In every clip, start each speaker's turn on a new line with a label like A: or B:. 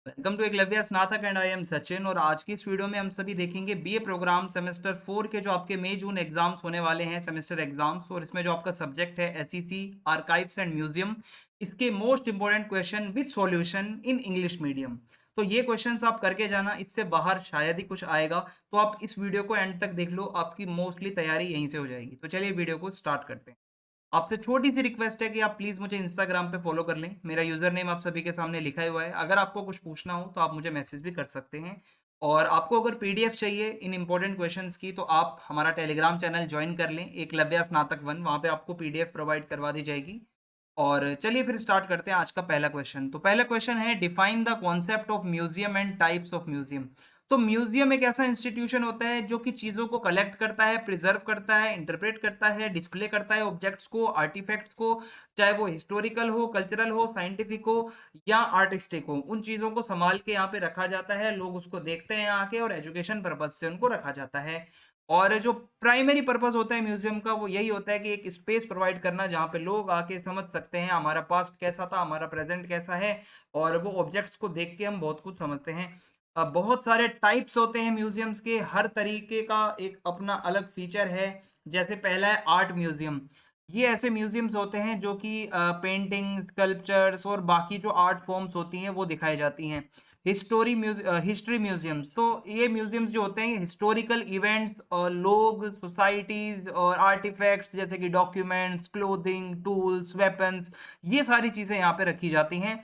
A: Welcome to Eklavya स्नातक and I am Sachin. और आज की इस वीडियो में हम सभी देखेंगे बीए प्रोग्राम सेमेस्टर 4 के जो आपके मई जून एग्जाम्स होने वाले हैं, सेमेस्टर एग्जाम्स। और इसमें जो आपका सब्जेक्ट है एसईसी आर्काइव्स एंड म्यूजियम, इसके most important question with solution in English medium. तो ये क्वेश्चंस आप करके जाना, इससे बाहर शायद ही कुछ आएगा। तो आप इस वीडियो को एंड तक देख लो, आपकी मोस्टली तैयारी यहीं से हो जाएगी। तो चलिए वीडियो को स्टार्ट करते हैं। आपसे छोटी सी रिक्वेस्ट है कि आप प्लीज़ मुझे इंस्टाग्राम पे फॉलो कर लें। मेरा यूज़र नेम आप सभी के सामने लिखा हुआ है। अगर आपको कुछ पूछना हो तो आप मुझे मैसेज भी कर सकते हैं। और आपको अगर पीडीएफ चाहिए इन इंपॉर्टेंट क्वेश्चंस की, तो आप हमारा टेलीग्राम चैनल ज्वाइन कर लें, एकलव्य स्नातक 1। वहाँ पे आपको पीडीएफ प्रोवाइड करवा दी जाएगी। और चलिए फिर स्टार्ट करते हैं आज का पहला क्वेश्चन। तो पहला क्वेश्चन है, define the concept of museum and types of museum. तो म्यूजियम एक ऐसा इंस्टीट्यूशन होता है जो कि चीज़ों को कलेक्ट करता है, प्रिजर्व करता है, इंटरप्रेट करता है, डिस्प्ले करता है ऑब्जेक्ट्स को, आर्टिफैक्ट्स को, चाहे वो हिस्टोरिकल हो, कल्चरल हो, साइंटिफिक हो या आर्टिस्टिक हो। उन चीज़ों को संभाल के यहाँ पे रखा जाता है, लोग उसको देखते हैं आके, और एजुकेशन पर्पज से उनको रखा जाता है। और जो प्राइमरी पर्पस होता है म्यूजियम का, वो यही होता है कि एक स्पेस प्रोवाइड करना जहाँ पे लोग आके समझ सकते हैं हमारा पास्ट कैसा था, हमारा प्रेजेंट कैसा है। और वो ऑब्जेक्ट्स को देख के हम बहुत कुछ समझते हैं। बहुत सारे टाइप्स होते हैं म्यूजियम्स के, हर तरीके का एक अपना अलग फीचर है। जैसे पहला है आर्ट म्यूजियम। ये ऐसे म्यूजियम्स होते हैं जो कि पेंटिंग, स्कल्पचर्स और बाकी जो आर्ट फॉर्म्स होती हैं वो दिखाई जाती हैं। हिस्ट्री म्यूजियम्स, तो ये म्यूजियम्स जो होते हैं हिस्टोरिकल इवेंट्स और लोग, सोसाइटीज और आर्टिफैक्ट्स जैसे कि डॉक्यूमेंट्स, क्लोथिंग, टूल्स, वेपन्स, ये सारी चीजें यहाँ पे रखी जाती हैं।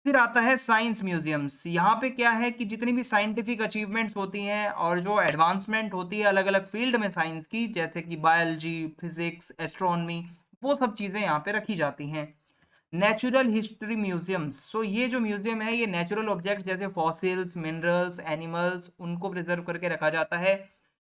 A: फिर आता है साइंस म्यूजियम्स। यहाँ पे क्या है कि जितनी भी साइंटिफिक अचीवमेंट्स होती हैं और जो एडवांसमेंट होती है अलग अलग फील्ड में साइंस की, जैसे कि बायोलॉजी, फिजिक्स, एस्ट्रोनॉमी, वो सब चीज़ें यहाँ पे रखी जाती हैं। नेचुरल हिस्ट्री म्यूजियम्स, सो ये जो म्यूजियम है ये नेचुरल ऑब्जेक्ट जैसे फॉसिल्स, मिनरल्स, एनिमल्स, उनको प्रिजर्व करके रखा जाता है।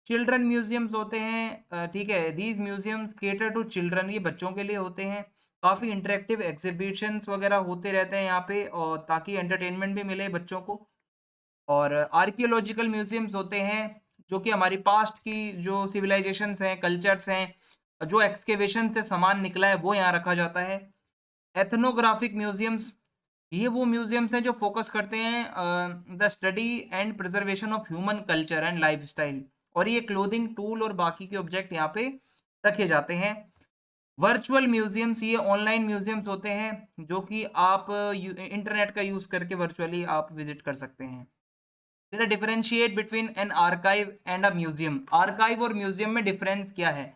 A: चिल्ड्रन म्यूजियम्स होते हैं, ठीक है, these museums cater to children, ये बच्चों के लिए होते हैं। काफ़ी इंटरेक्टिव एग्जीबिशंस वगैरह होते रहते हैं यहाँ पे, और ताकि एंटरटेनमेंट भी मिले बच्चों को। और आर्कियोलॉजिकल म्यूजियम्स होते हैं जो कि हमारी पास्ट की जो सिविलाइजेशंस हैं, कल्चर्स हैं, जो एक्सकेवेशन से सामान निकला है वो यहाँ रखा जाता है। एथनोग्राफिक म्यूजियम्स, ये वो म्यूजियम्स हैं जो फोकस करते हैं the study and preservation of human culture and lifestyle. और ये क्लोथिंग, टूल और बाकी के ऑब्जेक्ट यहाँ पे रखे जाते हैं। वर्चुअल म्यूजियम्स, ये ऑनलाइन म्यूजियम्स होते हैं जो कि आप इंटरनेट का यूज करके वर्चुअली आप विजिट कर सकते हैं। फिर differentiate between an archive and a museum. Archive और म्यूजियम में डिफरेंस क्या है?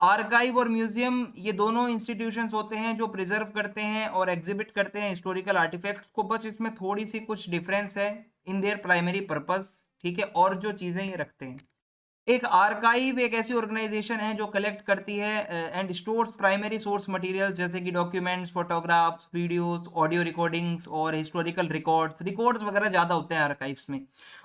A: आर्काइव और म्यूजियम ये दोनों इंस्टीट्यूशंस होते हैं जो प्रिजर्व करते हैं और एग्जिबिट करते हैं हिस्टोरिकल आर्टिफैक्ट्स को। बस इसमें थोड़ी सी कुछ डिफरेंस है इन देयर प्राइमरी पर्पस, ठीक है, और जो चीजें ये रखते हैं। एक आर्काइव एक ऐसी ऑर्गेनाइजेशन है जो कलेक्ट करती है and stores primary source materials जैसे कि documents, photographs, videos, audio recordings और हिस्टोरिकल रिकॉर्ड्स वगैरह ज़्यादा होते हैं आर्काइव्स में।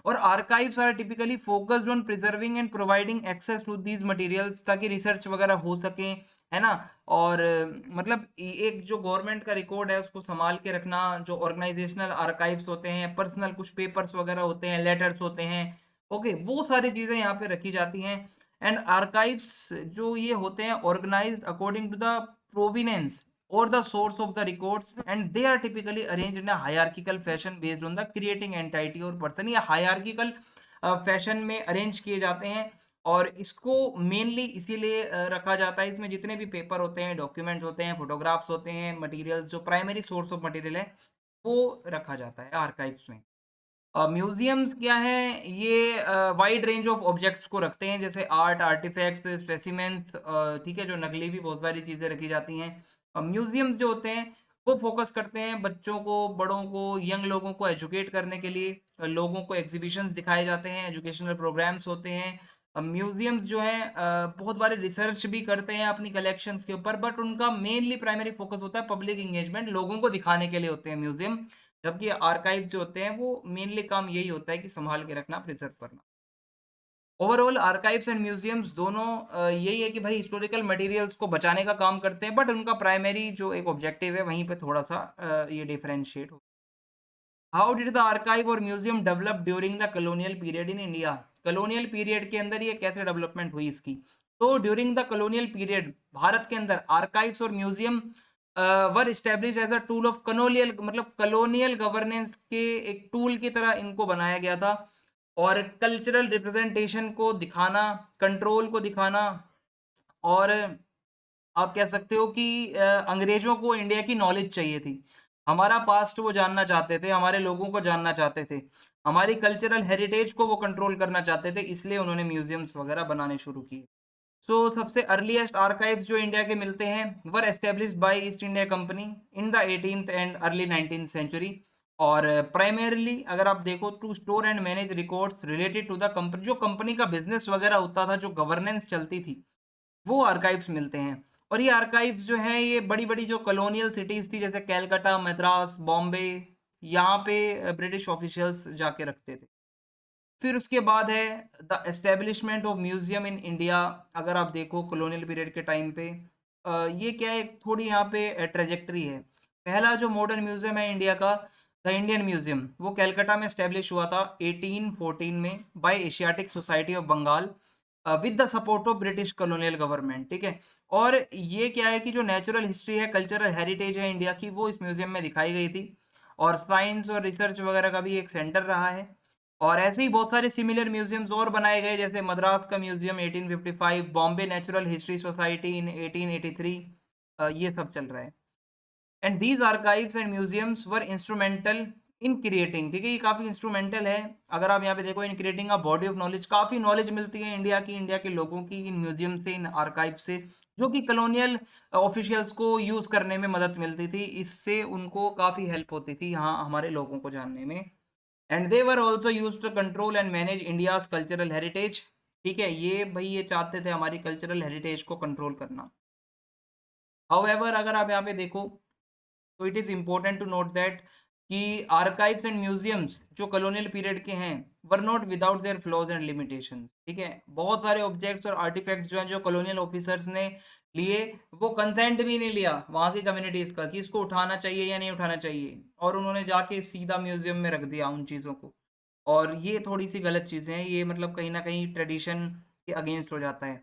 A: और archives are typically focused on preserving and providing access to these materials, ताकि रिसर्च वगैरह हो सके, है ना। और मतलब एक जो गवर्नमेंट का रिकॉर्ड है उसको संभाल के रखना। जो ऑर्गेनाइजेशनल आर्काइव्स होते हैं, पर्सनल कुछ पेपर्स वगैरह होते हैं, लेटर्स होते हैं, ओके, वो सारी चीजें यहाँ पे रखी जाती हैं। एंड आर्काइव्स जो ये होते हैं organised according to the provenance और the source of the records, and they are typically arranged in hierarchical fashion based on the creating entity और पर्सन। ये हायरार्किकल फैशन में अरेंज किए जाते हैं। और इसको मेनली इसीलिए रखा जाता है, इसमें जितने भी पेपर होते हैं, डॉक्यूमेंट्स होते हैं, फोटोग्राफ्स होते हैं, मटेरियल्स जो प्राइमरी सोर्स ऑफ मटेरियल है वो रखा जाता है आर्काइव्स में। म्यूजियम्स क्या है, ये वाइड रेंज ऑफ ऑब्जेक्ट्स को रखते हैं, जैसे आर्ट, आर्टिफैक्ट्स, स्पेसिमेंस, ठीक है, जो नकली भी बहुत सारी चीज़ें रखी जाती हैं। म्यूजियम्स जो होते हैं वो फोकस करते हैं बच्चों को, बड़ों को, यंग लोगों को एजुकेट करने के लिए। लोगों को एग्जीबिशंस दिखाए जाते हैं, एजुकेशनल प्रोग्राम्स होते हैं। म्यूजियम्स जो है बहुत बार रिसर्च भी करते हैं अपनी कलेक्शंस के ऊपर, बट उनका मेनली प्राइमरी फोकस होता है पब्लिक इंगेजमेंट, लोगों को दिखाने के लिए होते हैं म्यूजियम। जबकि आर्काइव जो होते हैं वो मेनली काम यही होता है कि संभाल के रखना, प्रिजर्व करना। ओवरऑल आर्काइव्स एंड म्यूजियम्स दोनों यही है कि भाई हिस्टोरिकल मटेरियल्स को बचाने का काम करते हैं, बट उनका प्राइमरी जो एक ऑब्जेक्टिव है वहीं पे थोड़ा सा ये डिफरेंशिएट हो। हाउ डिड द आर्काइव और museum develop during the colonial period in India? Colonial period के अंदर ये कैसे डेवलपमेंट हुई इसकी? तो during the colonial period Bharat के अंदर आर्काइव्स और museum were establish as a tool of colonial, मतलब कलोनियल गवर्नेंस के एक टूल की तरह इनको बनाया गया था। और कल्चरल रिप्रेजेंटेशन को दिखाना, कंट्रोल को दिखाना, और आप कह सकते हो कि अंग्रेजों को इंडिया की नॉलेज चाहिए थी। हमारा पास्ट वो जानना चाहते थे, हमारे लोगों को जानना चाहते थे, हमारी कल्चरल हेरिटेज को वो कंट्रोल करना चाहते थे, इसलिए उन्होंने म्यूजियम्स वगैरह बनाने शुरू किए। सो सबसे अर्लीस्ट आर्काइव्स जो इंडिया के मिलते हैं were established by East India Company in the 18th and early 19th century. और प्राइमरीली अगर आप देखो to store and manage records related to the company, जो कंपनी का बिजनेस वगैरह होता था, जो गवर्नेंस चलती थी, वो आर्काइव्स मिलते हैं। और ये आर्काइव्स जो हैं ये बड़ी बड़ी जो कॉलोनियल सिटीज थी जैसे कैलकाटा, मद्रास, बॉम्बे, यहाँ पे ब्रिटिश ऑफिशियल्स जाके रखते थे। फिर उसके बाद है the establishment of museum in India. अगर आप देखो कॉलोनियल पीरियड के टाइम पे ये क्या है, थोड़ी यहाँ पे ट्रेजेक्ट्री है। पहला जो मॉडर्न म्यूजियम है इंडिया का, द इंडियन म्यूजियम, वो कलकत्ता में स्टैब्लिश हुआ था 1814 में by Asiatic Society of Bengal with the support of British colonial government. ठीक है। और ये क्या है कि जो नेचुरल हिस्ट्री है, कल्चरल हेरिटेज है इंडिया की, वो इस म्यूजियम में दिखाई गई थी। और साइंस और रिसर्च वगैरह का भी एक सेंटर रहा है। और ऐसे ही बहुत सारे सिमिलर म्यूजियम्स और बनाए गए, जैसे मद्रास का museum 1855, Bombay natural history society in 1883, ये सब चल रहा है। And these archives and museums were instrumental in creating, ठीक है, ये काफी इंस्ट्रूमेंटल है। अगर आप यहाँ पे देखो, in creating a body of knowledge, काफी नॉलेज मिलती है इंडिया की, इंडिया के लोगों की इन म्यूजियम से, इन आर्काइव से, जो कि कॉलोनियल ऑफिशियल्स को यूज करने में मदद मिलती थी, इससे उनको काफी हेल्प होती थी यहाँ हमारे लोगों को जानने में। And they were also use to control and manage India's cultural heritage. ठीक है, ये भाई ये चाहते थे हमारी कल्चरल हेरिटेज को कंट्रोल करना। हाउएवर अगर आप यहाँ पे देखो तो it is important to note that कि आर्काइव्स एंड म्यूजियम्स जो कॉलोनियल पीरियड के हैं were not without their flaws and limitations. ठीक है, बहुत सारे ऑब्जेक्ट्स और आर्टिफैक्ट्स जो हैं, जो कॉलोनियल ऑफिसर्स ने लिए, वो कंसेंट भी नहीं लिया वहाँ की कम्युनिटीज का कि इसको उठाना चाहिए या नहीं उठाना चाहिए, और उन्होंने जाके सीधा म्यूजियम में रख दिया उन चीज़ों को। और ये थोड़ी सी गलत चीज़ें हैं, ये मतलब कहीं ना कहीं ट्रेडिशन के अगेंस्ट हो जाता है।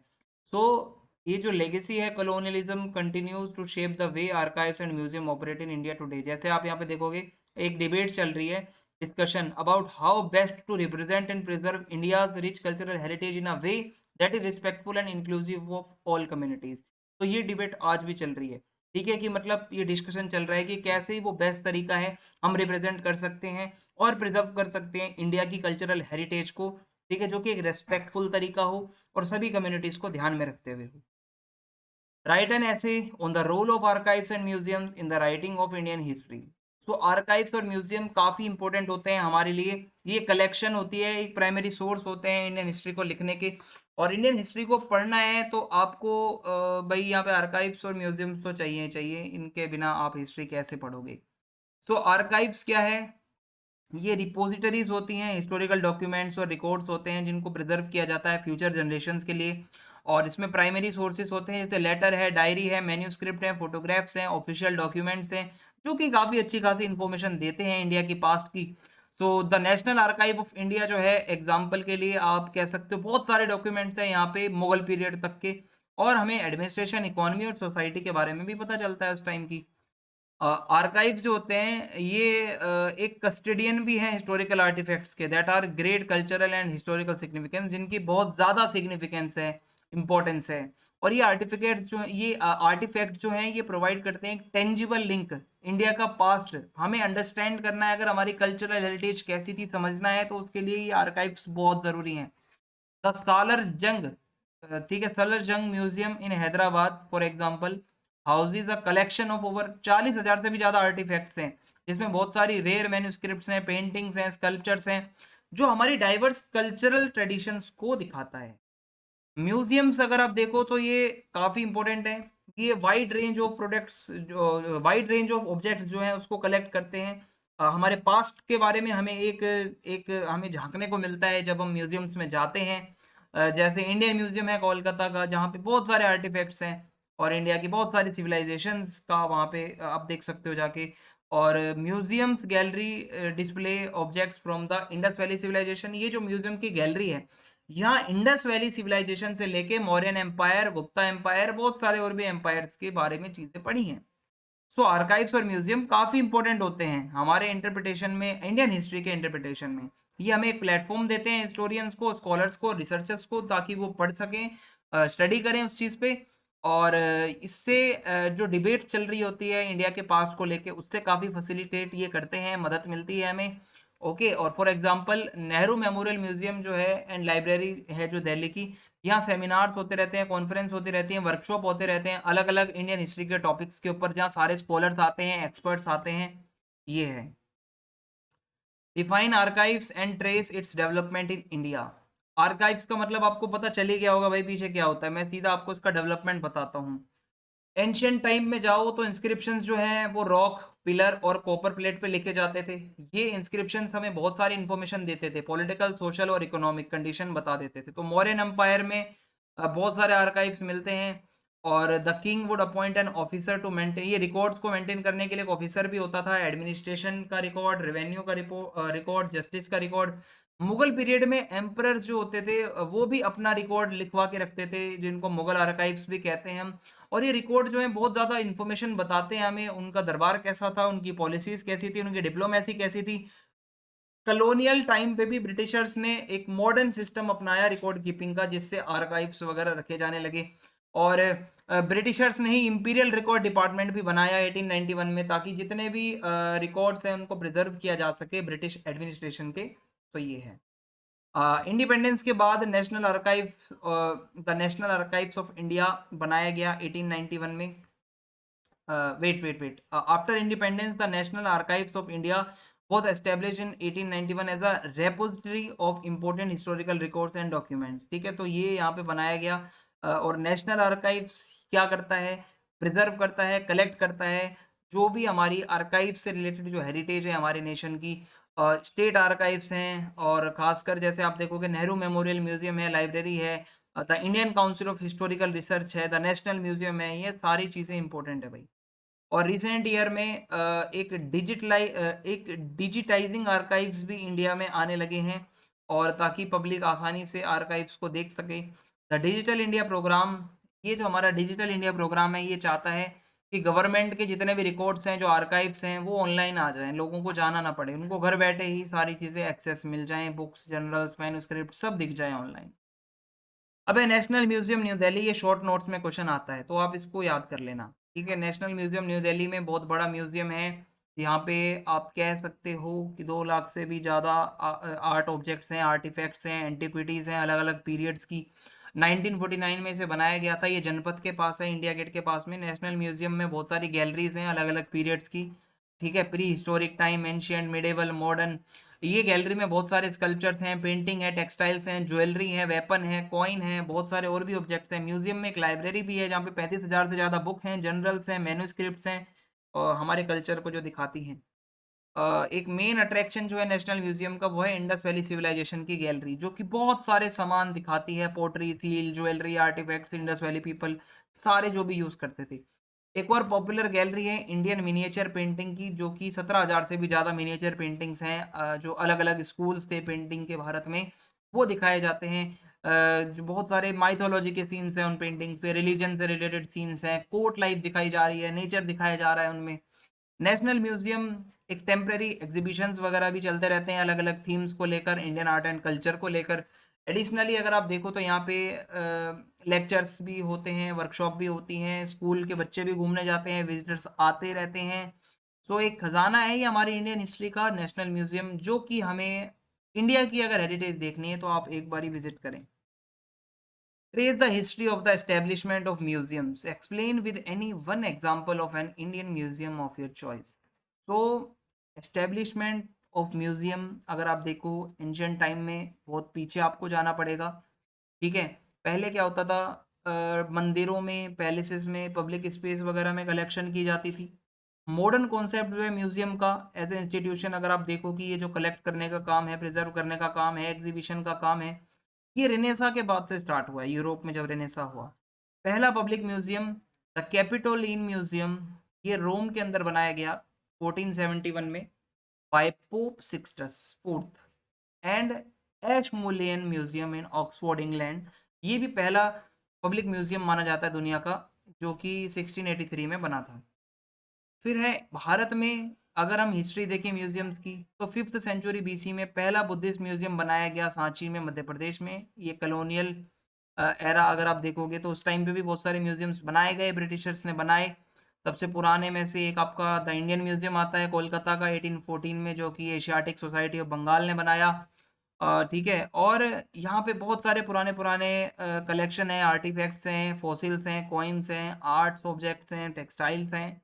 A: सो ये जो लेगेसी है, colonialism continues to shape the way archives and museum operate in India today. जैसे आप यहाँ पे देखोगे, एक डिबेट चल रही है, discussion about how best to represent and preserve India's rich cultural heritage in a way that is respectful and inclusive of all communities. तो ये डिबेट आज भी चल रही है। ठीक है, कि मतलब ये डिस्कशन चल रहा है कि कैसे ही वो बेस्ट तरीका है हम रिप्रेजेंट कर सकते हैं और प्रिजर्व कर सकते हैं इंडिया की कल्चरल हेरिटेज को। ठीक है, जो कि एक रेस्पेक्टफुल तरीका हो और सभी कम्युनिटीज को ध्यान में रखते हुए हो। Write an essay on the role of archives and museums in the writing of Indian history. So archives और म्यूजियम काफ़ी इंपॉर्टेंट होते हैं हमारे लिए। ये कलेक्शन होती है, एक प्राइमरी सोर्स होते हैं इंडियन हिस्ट्री को लिखने के। और इंडियन हिस्ट्री को पढ़ना है तो आपको भाई यहाँ पे आर्काइव्स और म्यूजियम्स तो चाहिए चाहिए, इनके बिना आप हिस्ट्री कैसे पढ़ोगे। सो आर्काइव्स क्या है, ये रिपोजिटरीज होती हैं, हिस्टोरिकल डॉक्यूमेंट्स और रिकॉर्ड्स होते हैं जिनको प्रिजर्व किया जाता है फ्यूचर जनरेशंस के लिए। और इसमें प्राइमरी सोर्सेज होते हैं, जैसे लेटर है, डायरी है, मैन्यूस्क्रिप्ट है, फोटोग्राफ्स हैं, ऑफिशियल डॉक्यूमेंट्स हैं, जो कि काफ़ी अच्छी खासी इन्फॉर्मेशन देते हैं इंडिया की पास्ट की। So the national archive of India जो है, एग्जाम्पल के लिए आप कह सकते हो, बहुत सारे डॉक्यूमेंट्स हैं यहाँ पे मुगल पीरियड तक के, और हमें एडमिनिस्ट्रेशन, इकोनॉमी और सोसाइटी के बारे में भी पता चलता है उस टाइम की। आर्काइव्स जो होते हैं ये एक कस्टोडियन भी हैं हिस्टोरिकल आर्टिफैक्ट्स के, that are great cultural and historical significance, जिनकी बहुत ज़्यादा सिग्निफिकेंस है, इंपॉर्टेंस है। और ये आर्टिफिकेट्स जो ये आर्टिफैक्ट जो हैं, ये प्रोवाइड करते हैं एक टेंजिबल लिंक इंडिया का पास्ट। हमें अंडरस्टैंड करना है, अगर हमारी कल्चरल हेरिटेज कैसी थी समझना है, तो उसके लिए ये आर्काइव्स बहुत ज़रूरी हैं। द सालर जंग, ठीक है, सालर जंग museum in Hyderabad for example houses a collection of over 40,000 से भी ज़्यादा आर्टिफैक्ट्स हैं, जिसमें बहुत सारी रेयर मैन्यूस्क्रिप्ट्स हैं, पेंटिंग्स हैं, स्कल्पचर्स हैं, जो हमारी डाइवर्स कल्चरल ट्रेडिशंस को दिखाता है। म्यूजियम्स अगर आप देखो तो ये काफ़ी इंपॉर्टेंट है। ये वाइड रेंज ऑफ प्रोडक्ट्स, जो वाइड रेंज ऑफ ऑब्जेक्ट्स जो हैं उसको कलेक्ट करते हैं। हमारे पास्ट के बारे में हमें एक एक हमें झांकने को मिलता है जब हम म्यूजियम्स में जाते हैं। जैसे इंडियन म्यूजियम है कोलकाता का, जहाँ पे बहुत सारे आर्टिफैक्ट्स हैं, और इंडिया की बहुत सारी सिविलाइजेशंस का वहाँ पे आप देख सकते हो जाके। और museums gallery display objects from the Indus valley civilization. ये जो म्यूजियम की गैलरी है, यहाँ इंडस वैली सिविलाइजेशन से लेके मौर्यन एम्पायर, गुप्ता एम्पायर, बहुत सारे और भी एम्पायर्स के बारे में चीज़ें पढ़ी हैं। सो आर्काइव्स और म्यूजियम काफ़ी इंपॉर्टेंट होते हैं हमारे इंटरप्रिटेशन में, इंडियन हिस्ट्री के इंटरप्रिटेशन में। ये हमें एक प्लेटफॉर्म देते हैं हिस्टोरियंस को, स्कॉलर्स को, रिसर्चर्स को, ताकि वो पढ़ सकें, स्टडी करें उस चीज़ पे। और इससे जो डिबेट चल रही होती है इंडिया के पास्ट को लेके, उससे काफ़ी फैसिलिटेट ये करते हैं, मदद मिलती है हमें। ओके, और for example Nehru memorial museum जो है एंड लाइब्रेरी है जो दिल्ली की, यहाँ सेमिनार्स होते रहते हैं, कॉन्फ्रेंस होती रहती हैं, वर्कशॉप होते रहते हैं अलग अलग इंडियन हिस्ट्री के टॉपिक्स के ऊपर, जहाँ सारे स्कॉलर्स आते हैं, एक्सपर्ट्स आते हैं। ये है define archives and trace its development in India. Archives का मतलब आपको पता चल ही गया होगा भाई पीछे क्या होता है, मैं सीधा आपको इसका डेवलपमेंट बताता हूँ। एंशियंट टाइम में जाओ तो इंस्क्रिप्शंस जो हैं वो रॉक, पिलर और कॉपर प्लेट पे लिखे जाते थे। ये इंस्क्रिप्शंस हमें बहुत सारी इन्फॉर्मेशन देते थे, पॉलिटिकल, सोशल और इकोनॉमिक कंडीशन बता देते थे। तो मौर्यन एम्पायर में बहुत सारे आर्काइव्स मिलते हैं। और the king would appoint an officer to maintain, ये रिकॉर्ड्स को मेंटेन करने के लिए एक ऑफिसर भी होता था, एडमिनिस्ट्रेशन का रिकॉर्ड, रेवेन्यू का रिकॉर्ड, जस्टिस का रिकॉर्ड। मुगल पीरियड में एम्परर्स जो होते थे वो भी अपना रिकॉर्ड लिखवा के रखते थे, जिनको मुगल आर्काइव्स भी कहते हैं हम। और ये रिकॉर्ड जो है बहुत ज़्यादा इन्फॉर्मेशन बताते हैं हमें, उनका दरबार कैसा था, उनकी पॉलिसीज कैसी थी, उनकी डिप्लोमेसी कैसी थी। कॉलोनियल टाइम पे भी ब्रिटिशर्स ने एक मॉडर्न सिस्टम अपनाया रिकॉर्ड कीपिंग का, जिससे आर्काइव्स वगैरह रखे जाने लगे। और ब्रिटिशर्स ने ही इंपीरियल रिकॉर्ड डिपार्टमेंट भी बनाया 1891 में, ताकि जितने भी रिकॉर्ड्स हैं उनको प्रिजर्व किया जा सके ब्रिटिश एडमिनिस्ट्रेशन के। तो ये है इंडिपेंडेंस के बाद national archive, the national archives of India बनाया गया 1891 में। Wait after independence the national archives of India was established in 1891 as a repository of important historical records and documents। ठीक है, तो ये यहाँ पे बनाया गया। और नेशनल आर्काइव्स क्या करता है, प्रिजर्व करता है, कलेक्ट करता है जो भी हमारी आर्काइव से रिलेटेड जो हेरिटेज है हमारे नेशन की। स्टेट आर्काइव्स हैं, और खासकर जैसे आप देखोगे नेहरू मेमोरियल म्यूजियम है, लाइब्रेरी है, the Indian council of historical research है, द नेशनल म्यूजियम है, ये सारी चीज़ें इंपॉर्टेंट है भाई। और रिसेंट ईयर में एक डिजिटाइजिंग आर्काइव्स भी इंडिया में आने लगे हैं, और ताकि पब्लिक आसानी से आर्काइव्स को देख सके। द डिजिटल इंडिया प्रोग्राम, ये जो हमारा डिजिटल इंडिया प्रोग्राम है ये चाहता है कि गवर्नमेंट के जितने भी रिकॉर्ड्स हैं, जो आर्काइव्स हैं, वो ऑनलाइन आ जाएं, लोगों को जाना ना पड़े, उनको घर बैठे ही सारी चीज़ें एक्सेस मिल जाएं, बुक्स, जर्नल्स, मैन्युस्क्रिप्ट सब दिख जाए ऑनलाइन। अबे नेशनल म्यूजियम न्यू दिल्ली, ये शॉर्ट नोट्स में क्वेश्चन आता है तो आप इसको याद कर लेना। ठीक है, नेशनल म्यूजियम न्यू दिल्ली में बहुत बड़ा म्यूजियम है। यहाँ पे आप कह सकते हो कि 2 लाख से भी ज़्यादा आर्ट ऑब्जेक्ट्स हैं, आर्टिफैक्ट्स हैं, एंटिक्विटीज़ हैं अलग अलग पीरियड्स की। 1949 में इसे बनाया गया था। ये जनपथ के पास है, इंडिया गेट के पास में। नेशनल म्यूजियम में बहुत सारी गैलरीज हैं अलग अलग पीरियड्स की। ठीक है, pre historic time, ancient, medieval, modern. ये गैलरी में बहुत सारे स्कल्पचर्स हैं, पेंटिंग है, टेक्सटाइल्स हैं, ज्वेलरी है, वेपन है, कॉइन है, बहुत सारे और भी ऑब्जेक्ट्स हैं। म्यूजियम में एक लाइब्रेरी भी है जहाँ पे 35,000 से ज़्यादा बुक हैं, जर्नल्स हैं, मैन्युस्क्रिप्ट्स हैं, और हमारे कल्चर को जो दिखाती हैं। एक मेन अट्रैक्शन जो है नेशनल म्यूजियम का, वो है इंडस वैली सिविलाइजेशन की गैलरी, जो कि बहुत सारे सामान दिखाती है, pottery, seal, jewellery, artefacts, Indus Valley people सारे जो भी यूज़ करते थे। एक और पॉपुलर गैलरी है इंडियन मिनिएचर पेंटिंग की, जो कि 17,000 से भी ज़्यादा मिनिएचर पेंटिंग्स हैं, जो अलग अलग स्कूल्स थे पेंटिंग के भारत में, वो दिखाए जाते हैं। जो बहुत सारे माइथोलॉजी के सीन्स हैं उन पेंटिंग्स पे, रिलीजन से रिलेटेड सीन्स हैं, कोर्ट लाइफ दिखाई जा रही है, नेचर दिखाया जा रहा है उनमें। नेशनल म्यूजियम एक टेम्पररी एग्जीबिशंस वगैरह भी चलते रहते हैं अलग अलग थीम्स को लेकर, इंडियन आर्ट एंड कल्चर को लेकर। एडिशनली अगर आप देखो तो यहाँ पे लेक्चर्स भी होते हैं, वर्कशॉप भी होती हैं, स्कूल के बच्चे भी घूमने जाते हैं, विजिटर्स आते रहते हैं। सो एक खजाना है ये हमारी इंडियन हिस्ट्री का नेशनल म्यूजियम, जो कि हमें इंडिया की अगर हेरिटेज देखनी है तो आप एक बार विजिट करें। Trace the history of the establishment of museums. Explain with any one example of an Indian museum of your choice. So, establishment of museum अगर आप देखो एंशियंट टाइम में बहुत पीछे आपको जाना पड़ेगा। ठीक है, पहले क्या होता था, मंदिरों में, पैलेसेस में, पब्लिक स्पेस वगैरह में कलेक्शन की जाती थी। मॉडर्न कॉन्सेप्ट जो है म्यूजियम का एज ए इंस्टीट्यूशन, अगर आप देखो कि ये जो कलेक्ट करने का काम है, प्रिजर्व करने का काम है, एग्जीबिशन का काम है, ये रेनेसा के बाद से स्टार्ट हुआ है। यूरोप में जब रेनेसा हुआ, पहला public museum the Capitoline museum, ये रोम के अंदर बनाया गया 1471 में by Pope Sixtus fourth. And Ashmolean museum in Oxford England, ये भी पहला पब्लिक म्यूजियम माना जाता है दुनिया का, जो कि 1683 में बना था। फिर है भारत में, अगर हम हिस्ट्री देखें म्यूजियम्स की, तो 5th सेंचुरी बीसी में पहला बुद्धिस्ट म्यूजियम बनाया गया सांची में, मध्य प्रदेश में। ये कॉलोनियल एरा अगर आप देखोगे तो उस टाइम पे भी बहुत सारे म्यूजियम्स बनाए गए, ब्रिटिशर्स ने बनाए। सबसे पुराने में से एक आपका द इंडियन म्यूजियम आता है कोलकाता का 1814 में, जो कि एशियाटिक सोसाइटी ऑफ बंगाल ने बनाया। ठीक है, और यहाँ पे बहुत सारे पुराने पुराने कलेक्शन हैं, आर्टिफैक्ट्स हैं, फॉसिल्स हैं, कॉइन्स हैं, आर्ट्स ऑब्जेक्ट्स हैं, टेक्सटाइल्स हैं।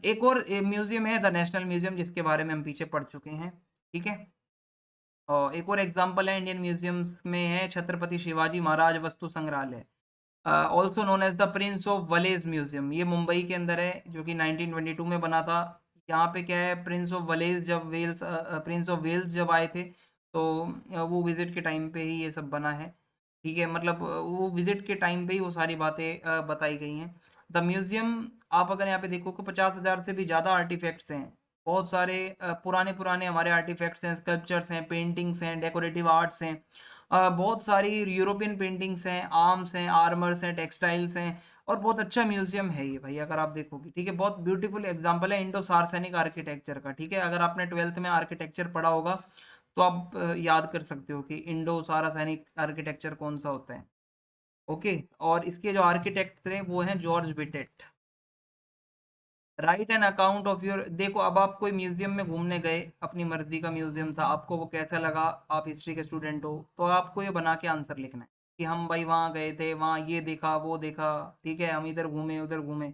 A: एक और म्यूजियम है द नेशनल म्यूजियम, जिसके बारे में हम पीछे पढ़ चुके हैं। ठीक है, एक और एग्जांपल है इंडियन म्यूजियम्स में है छत्रपति शिवाजी महाराज वस्तु संग्रहालय, also known as the prince of wales museum. ये मुंबई के अंदर है, जो कि 1922 में बना था। यहाँ पे क्या है, प्रिंस ऑफ वलेज जब वेल्स प्रिंस ऑफ वेल्स जब आए थे, तो वो विजिट के टाइम पे ही ये सब बना है। ठीक है, मतलब वो विजिट के टाइम पे ही वो सारी बातें बताई गई हैं। द म्यूजियम, आप अगर यहाँ पे देखो कि 50,000 से भी ज़्यादा आर्टिफैक्ट्स हैं। बहुत सारे पुराने पुराने हमारे आर्टिफैक्ट्स हैं, स्कल्पचर्स हैं, पेंटिंग्स हैं, डेकोरेटिव आर्ट्स हैं, बहुत सारी यूरोपियन पेंटिंग्स हैं, आर्म्स हैं, आर्मर्स हैं, टेक्सटाइल्स हैं। और बहुत अच्छा म्यूजियम है ये भाई, अगर आप देखोगे। ठीक है, बहुत ब्यूटीफुल एग्जांपल है इंडो सार्सेनिक आर्किटेक्चर का। ठीक है, अगर आपने 12th में आर्किटेक्चर पढ़ा होगा तो आप याद कर सकते हो कि इंडो सारासैनिक आर्किटेक्चर कौन सा होता है। ओके, और इसके जो आर्किटेक्ट थे वो हैं George Wittet. Right an account of your, देखो अब आप कोई म्यूजियम में घूमने गए, अपनी मर्जी का म्यूजियम था, आपको वो कैसा लगा, आप हिस्ट्री के स्टूडेंट हो, तो आपको ये बना के आंसर लिखना है कि हम भाई वहाँ गए थे, वहाँ ये देखा वो देखा। ठीक है, हम इधर घूमे उधर घूमे,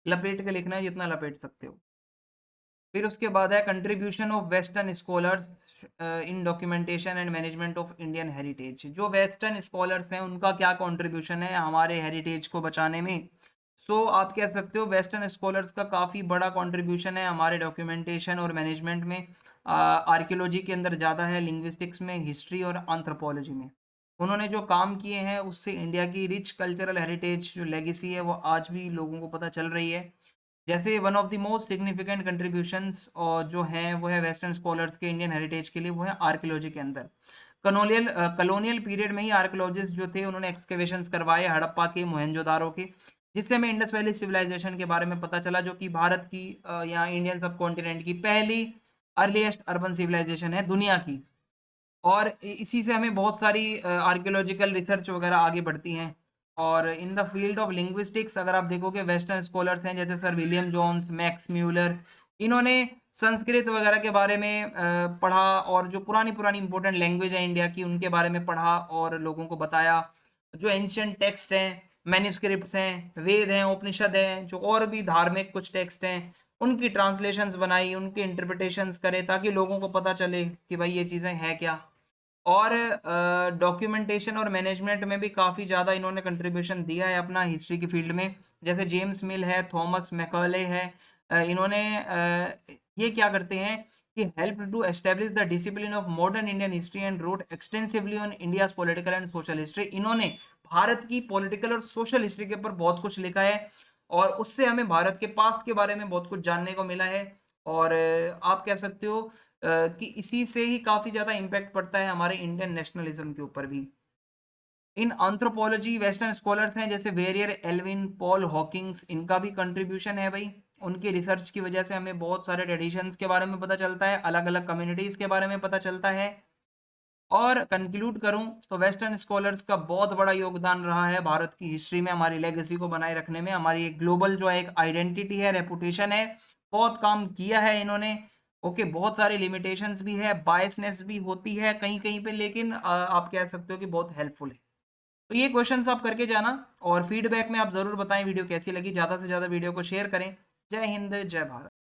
A: लपेट के लिखना है जितना लपेट सकते हो। फिर उसके बाद है contribution of western scholars in documentation and management of Indian heritage. जो वेस्टर्न स्कॉलर्स हैं उनका क्या कंट्रीब्यूशन है हमारे हेरिटेज को बचाने में। सो आप कह सकते हो वेस्टर्न स्कॉलर्स का काफ़ी बड़ा कंट्रीब्यूशन है हमारे डॉक्यूमेंटेशन और मैनेजमेंट में। आर्कियोलॉजी के अंदर ज़्यादा है, लिंग्विस्टिक्स में, हिस्ट्री और एंथ्रोपोलॉजी में। उन्होंने जो काम किए हैं उससे इंडिया की रिच कल्चरल हेरिटेज जो लेगेसी है वो आज भी लोगों को पता चल रही है। जैसे one of the most significant contributions और जो हैं वो है वेस्टर्न स्कॉलर्स के इंडियन हेरिटेज के लिए, वो है आर्कियोलॉजी के अंदर। कलोनियल पीरियड में ही आर्कियोलॉजिस्ट जो थे उन्होंने एक्सकेवेशंस करवाए हड़प्पा के, मोहनजोदारो के, जिससे हमें इंडस वैली सिविलाइजेशन के बारे में पता चला, जो कि भारत की या इंडियन सब कॉन्टिनेंट की पहली अर्लीस्ट अर्बन सिविलाइजेशन है दुनिया की। और इसी से हमें बहुत सारी आर्कियोलॉजिकल रिसर्च वगैरह आगे बढ़ती हैं। और in the field of linguistics अगर आप देखोगे वेस्टर्न स्कॉलर्स हैं जैसे sir William Jones, Max Muller, इन्होंने संस्कृत वगैरह के बारे में पढ़ा, और जो पुरानी पुरानी इंपॉर्टेंट लैंग्वेज है इंडिया की उनके बारे में पढ़ा और लोगों को बताया। जो एंशियंट टेक्स्ट हैं, मैन्युस्क्रिप्ट्स हैं, वेद हैं, उपनिषद हैं, जो और भी धार्मिक कुछ टेक्स्ट हैं, उनकी ट्रांसलेशंस बनाई, उनके इंटरप्रिटेशंस करे, ताकि लोगों को पता चले कि भाई ये चीज़ें हैं क्या। और डॉक्यूमेंटेशन और मैनेजमेंट में भी काफ़ी ज़्यादा इन्होंने कंट्रीब्यूशन दिया है अपना हिस्ट्री की फील्ड में। जैसे जेम्स मिल है, थॉमस मैकॉले है, इन्होंने ये क्या करते हैं कि help to establish the discipline of modern Indian history and wrote extensively on India's political and social history. इन्होंने भारत की पॉलिटिकल और सोशल हिस्ट्री के ऊपर बहुत कुछ लिखा है, और उससे हमें भारत के पास्ट के बारे में बहुत कुछ जानने को मिला है। और आप कह सकते हो कि इसी से ही काफ़ी ज़्यादा इम्पैक्ट पड़ता है हमारे इंडियन नेशनलिज्म के ऊपर भी। इन एंथ्रोपोलॉजी वेस्टर्न स्कॉलर्स हैं जैसे वेरियर, एल्विन, पॉल हॉकिंग्स, इनका भी कंट्रीब्यूशन है भाई। उनकी रिसर्च की वजह से हमें बहुत सारे ट्रेडिशंस के बारे में पता चलता है, अलग अलग कम्युनिटीज़ के बारे में पता चलता है। और कंक्लूड करूं तो वेस्टर्न स्कॉलर्स का बहुत बड़ा योगदान रहा है भारत की हिस्ट्री में, हमारी लेगेसी को बनाए रखने में, हमारी एक ग्लोबल जो है एक आइडेंटिटी है, रेपुटेशन है, बहुत काम किया है इन्होंने। ओके, बहुत सारे लिमिटेशंस भी है, बायसनेस भी होती है कहीं कहीं पे, लेकिन आप कह सकते हो कि बहुत हेल्पफुल है। तो ये क्वेश्चंस आप करके जाना, और फीडबैक में आप ज़रूर बताएं वीडियो कैसी लगी। ज़्यादा से ज़्यादा वीडियो को शेयर करें। जय हिंद, जय भारत।